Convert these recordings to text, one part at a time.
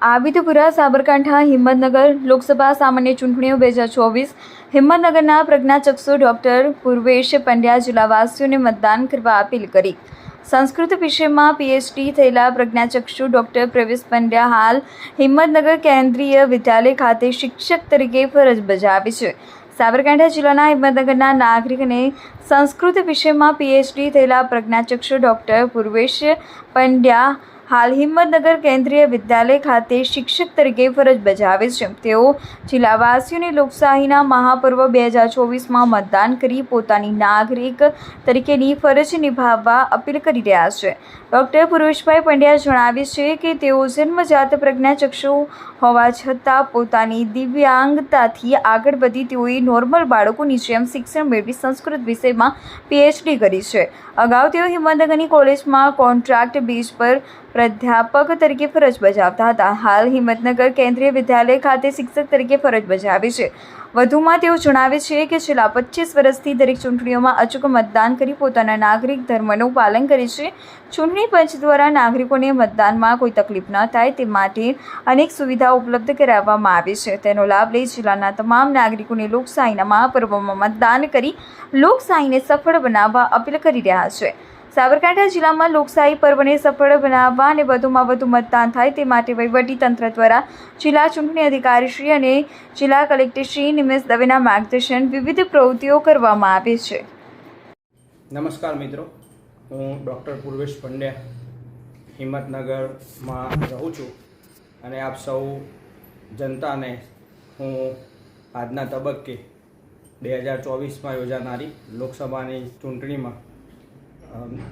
આબિદપુરા સાબરકાંઠા હિંમતનગર લોકસભા સામાન્ય ચૂંટણીઓ 2024 હિંમતનગરના પ્રજ્ઞાચક્ષુ ડોક્ટર પૂર્વેશ પંડ્યા જિલ્લાવાસીઓને મતદાન કરવા અપીલ કરી। સંસ્કૃત વિષયમાં પીએચડી થયેલા પ્રજ્ઞાચક્ષુ ડોક્ટર પૂર્વેશ પંડ્યા હાલ હિંમતનગર કેન્દ્રીય વિદ્યાલય ખાતે શિક્ષક તરીકે ફરજ બજાવે છે। સાબરકાંઠા જિલ્લાના હિંમતનગરના નાગરિક અને સંસ્કૃત વિષયમાં પીએચડી થયેલા પ્રજ્ઞાચક્ષુ ડોક્ટર પૂર્વેશ પંડ્યા હાલ હિંમતનગર કેન્દ્રીય વિદ્યાલય ખાતે શિક્ષક તરીકે ફરજ બજાવે છે। તેઓ જિલ્લાવાસીઓને લોકશાહીના મહાપર્વ 2024માં મતદાન કરી પોતાની નાગરિક તરીકેની ફરજ નિભાવવા અપીલ કરી રહ્યા છે। ડૉક્ટર પૂર્વેશભાઈ પંડ્યા જણાવે છે કે તેઓ જન્મજાત પ્રજ્ઞાચક્ષુ હોવા છતાં પોતાની દિવ્યાંગતાથી આગળ વધી તેઓએ નોર્મલ બાળકોની જેમ શિક્ષણ મેળવી સંસ્કૃત વિષયમાં પીએચડી કરી છે। અગાઉ તેઓ હિંમતનગરની કોલેજમાં કોન્ટ્રાક્ટ બેઝ પર પ્રાધ્યાપક તરીકે ફરજ બજાવતા હતા। હાલ હિંમતનગર કેન્દ્રીય વિદ્યાલય ખાતે શિક્ષક તરીકે ફરજ બજાવે છે। વધુમાં તેઓ જણાવે છે કે છેલ્લા 25 વર્ષથી દરેક ચૂંટણીઓમાં અચૂક મતદાન કરી પોતાના નાગરિક ધર્મનું પાલન કરે છે। ચૂંટણી પંચ દ્વારા નાગરિકોને મતદાનમાં કોઈ તકલીફ ન થાય તે માટે અનેક સુવિધાઓ ઉપલબ્ધ કરાવવામાં આવે છે। તેનો લાભ લઈ જિલ્લાના તમામ નાગરિકોને લોકશાહીના મહાપર્વમાં મતદાન કરી લોકશાહીને સફળ બનાવવા અપીલ કરી રહ્યા છે। સાબરકાંઠા જિલ્લામાં લોકશાહી પર્વને સફળ બનાવવા અને વધુમાં વધુ મતદાન થાય તે માટે વહીવટીતંત્ર દ્વારા જિલ્લા ચૂંટણી અધિકારીશ્રી અને જિલ્લા કલેક્ટરશ્રી નિમેશ દવેના માર્ગદર્શન વિવિધ પ્રવૃત્તિઓ કરવામાં આવે છે। નમસ્કાર મિત્રો, હું ડૉક્ટર પૂર્વેશ પંડ્યા હિંમતનગરમાં રહું છું અને આપ સૌ જનતાને હું આજના તબક્કે 2024માં યોજાનારી લોકસભાની ચૂંટણીમાં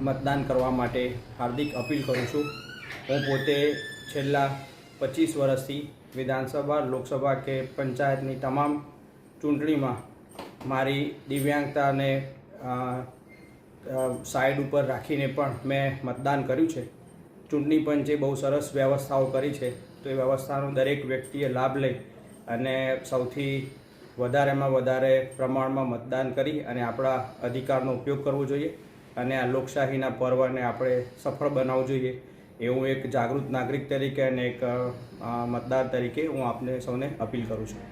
મતદાન કરવા માટે હાર્દિક અપીલ કરું છું। હું પોતે છેલ્લા 25 વર્ષથી વિધાનસભા, લોકસભા કે પંચાયતની તમામ ચૂંટણીમાં મારી દિવ્યાંગતાને સાઈડ ઉપર રાખીને પણ મેં મતદાન કર્યું છે। ચૂંટણી પંચે બહુ સરસ વ્યવસ્થાઓ કરી છે, તો એ વ્યવસ્થાનો દરેક વ્યક્તિએ લાભ લઈ અને સૌથી વધારેમાં વધારે પ્રમાણમાં મતદાન કરી અને આપણા અધિકારનો ઉપયોગ કરવો જોઈએ અને આ લોકશાહીના પર્વને આપણે સફળ બનાવવું જોઈએ એવું એક જાગૃત નાગરિક તરીકે અને એક મતદાર તરીકે હું આપને સૌને અપીલ કરું છું।